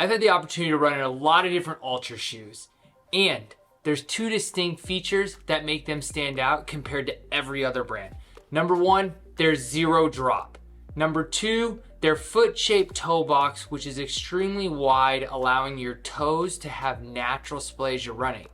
I've had the opportunity to run in a lot of different Altra shoes, and there's two distinct features that make them stand out compared to every other brand. Number one, there's zero drop. Number two, their foot-shaped toe box, which is extremely wide, allowing your toes to have natural splay as you're running.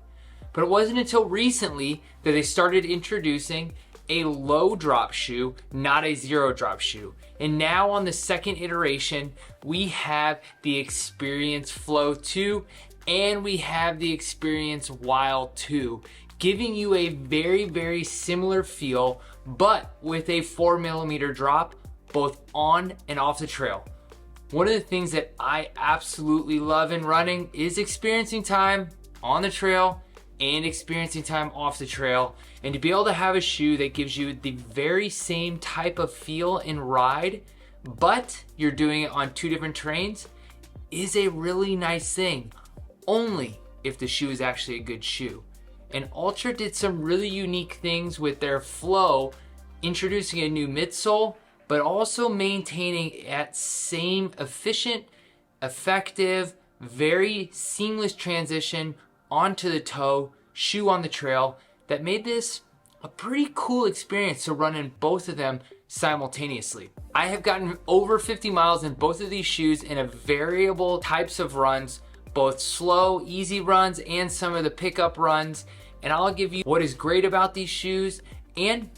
But it wasn't until recently that they started introducing a low drop shoe, not a zero drop shoe. And now on the second iteration, we have the Experience Flow 2 and we have the Experience Wild 2, giving you a very, very similar feel, but with a 4mm drop, both on and off the trail. One of the things that I absolutely love in running is experiencing time on the trail and experiencing time off the trail. And to be able to have a shoe that gives you the very same type of feel and ride, but you're doing it on two different terrains, is a really nice thing, only if the shoe is actually a good shoe. And Altra did some really unique things with their Flow, introducing a new midsole, but also maintaining that same efficient, effective, very seamless transition onto the toe, shoe on the trail, that made this a pretty cool experience to run in both of them simultaneously. I have gotten over 50 miles in both of these shoes in a variable types of runs, both slow, easy runs, and some of the pickup runs. And I'll give you what is great about these shoes and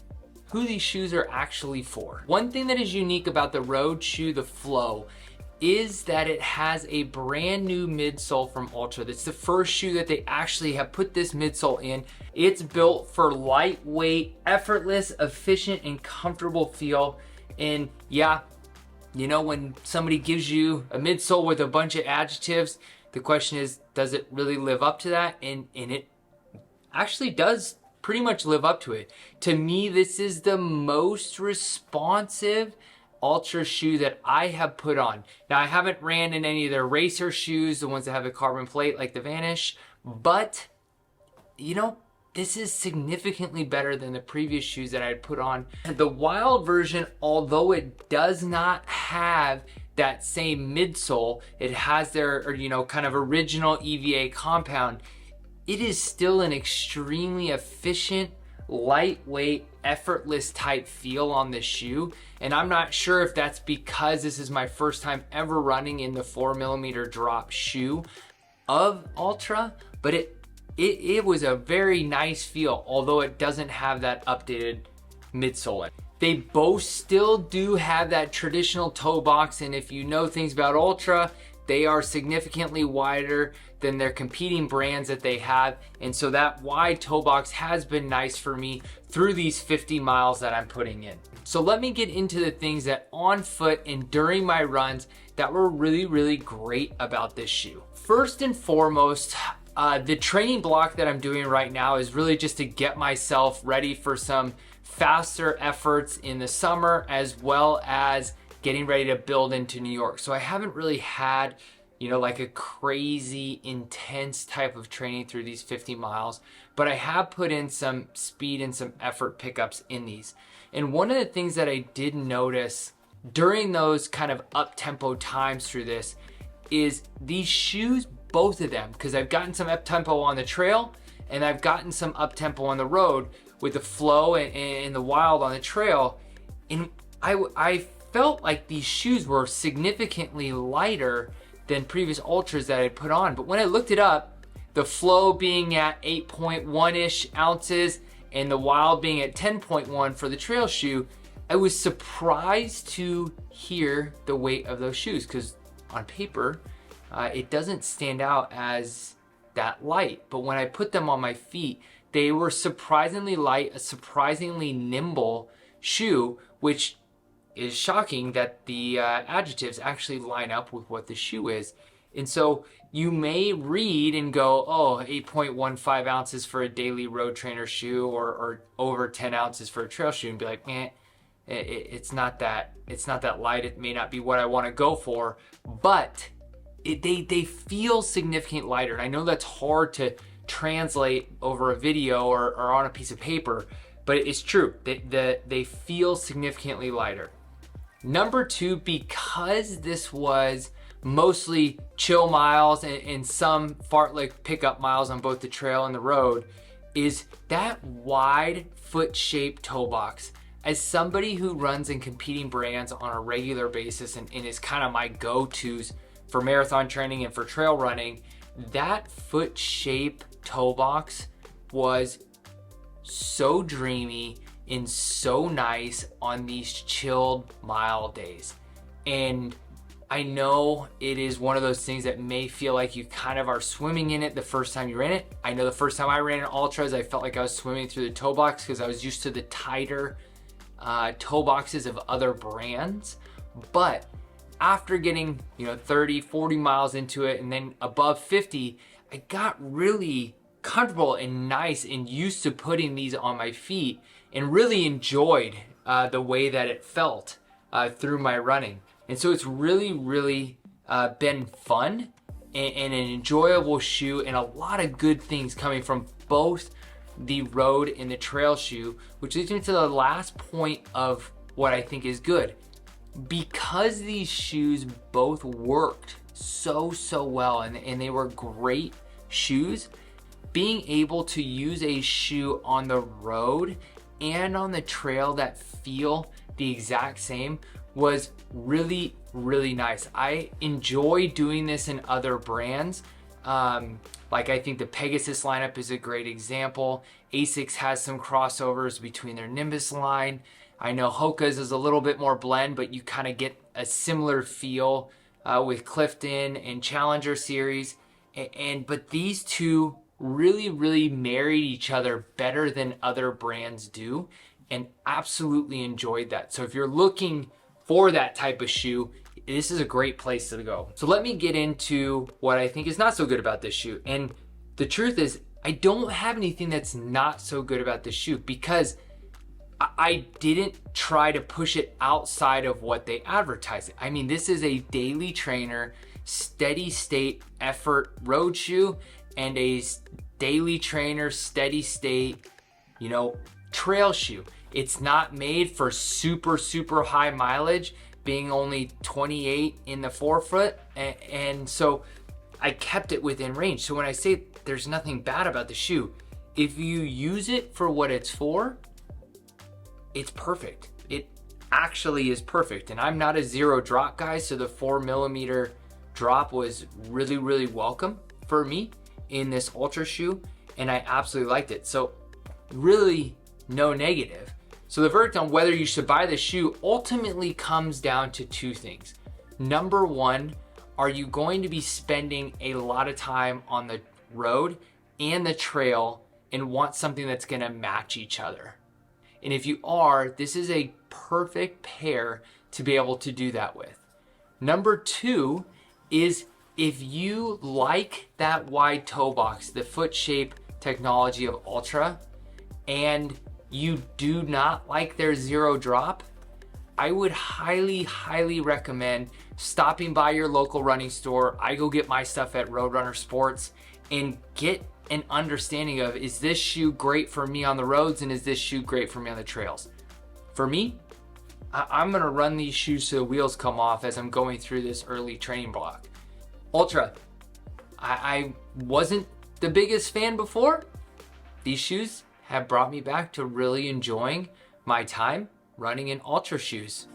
who these shoes are actually for. One thing that is unique about the road shoe, the Flow, is that it has a brand new midsole from Altra. That's the first shoe that they actually have put this midsole in. It's built for lightweight, effortless, efficient, and comfortable feel. And yeah, you know, when somebody gives you a midsole with a bunch of adjectives, the question is, does it really live up to that? And it actually does pretty much live up to it. To me, this is the most responsive Altra shoe that I have put on. Now, I haven't ran in any of their racer shoes, the ones that have a carbon plate like the Vanish, but you know, this is significantly better than the previous shoes that I had put on. The Wild version, although it does not have that same midsole, it has their, you know, kind of original EVA compound, it is still an extremely efficient, lightweight, effortless type feel on this shoe. And I'm not sure if that's because this is my first time ever running in the 4mm drop shoe of Altra, but it was a very nice feel, although it doesn't have that updated midsole. They both still do have that traditional toe box, and if you know things about Altra, they are significantly wider than their competing brands that they have. And so that wide toe box has been nice for me through these 50 miles that I'm putting in. So let me get into the things that on foot and during my runs that were really, really great about this shoe. First and foremost, the training block that I'm doing right now is really just to get myself ready for some faster efforts in the summer, as well as getting ready to build into New York. So I haven't really had, you know, like a crazy intense type of training through these 50 miles, but I have put in some speed and some effort pickups in these. And one of the things that I did notice during those kind of up-tempo times through this is these shoes, both of them, because I've gotten some up-tempo on the trail and I've gotten some up-tempo on the road with the Flow and the Wild on the trail. And I felt like these shoes were significantly lighter than previous Ultras that I put on. But when I looked it up, the Flow being at 8.1-ish ounces and the Wild being at 10.1 for the trail shoe, I was surprised to hear the weight of those shoes, because on paper, it doesn't stand out as that light. But when I put them on my feet, they were surprisingly light, a surprisingly nimble shoe, which is shocking that the adjectives actually line up with what the shoe is. And so you may read and go, oh, 8.15 ounces for a daily road trainer shoe, or over 10 ounces for a trail shoe, and be like, it's not that light. It may not be what I want to go for, but they feel significantly lighter. And I know that's hard to translate over a video or on a piece of paper, but it's true. They feel significantly lighter. Number two, because this was mostly chill miles and some fartlek pickup miles on both the trail and the road, is that wide foot-shaped toe box. As somebody who runs in competing brands on a regular basis and is kind of my go-tos for marathon training and for trail running, that foot shape toe box was so dreamy and so nice on these chilled mile days. And I know it is one of those things that may feel like you kind of are swimming in it the first time you're in it. I know the first time I ran in ultras, I felt like I was swimming through the toe box because I was used to the tighter toe boxes of other brands. But after getting 30, 40 miles into it and then above 50, I got really comfortable and nice and used to putting these on my feet and really enjoyed the way that it felt through my running. And so it's really been fun and an enjoyable shoe, and a lot of good things coming from both the road and the trail shoe, which leads me to the last point of what I think is good. Because these shoes both worked so well and they were great shoes, being able to use a shoe on the road and on the trail that feel the exact same was really nice. I enjoy doing this in other brands. Like I think the Pegasus lineup is a great example. Asics has some crossovers between their Nimbus line. I know Hoka's is a little bit more blend, but you kind of get a similar feel with Clifton and Challenger series. But these two really married each other better than other brands do, and absolutely enjoyed that. So if you're looking for that type of shoe, this is a great place to go. So let me get into what I think is not so good about this shoe. And the truth is, I don't have anything that's not so good about this shoe because I didn't try to push it outside of what they advertise. I mean, this is a daily trainer, steady state effort road shoe and a daily trainer, steady state, trail shoe. It's not made for super high mileage, being only 28 in the forefoot. And so I kept it within range. So when I say there's nothing bad about the shoe, if you use it for what it's for, it's perfect. It actually is perfect. And I'm not a zero drop guy, so the 4mm drop was really welcome for me in this Ultra shoe, and I absolutely liked it. So really no negative. So the verdict on whether you should buy the shoe ultimately comes down to two things. Number one, are you going to be spending a lot of time on the road and the trail and want something that's gonna match each other? And if you are, this is a perfect pair to be able to do that with. Number two is if you like that wide toe box, the foot shape technology of Ultra, and you do not like their zero drop, I would highly recommend stopping by your local running store. I go get my stuff at Roadrunner Sports and get an understanding of, is this shoe great for me on the roads and is this shoe great for me on the trails? For me, I'm gonna run these shoes till the wheels come off as I'm going through this early training block. Ultra, I wasn't the biggest fan before. These shoes have brought me back to really enjoying my time running in Ultra shoes.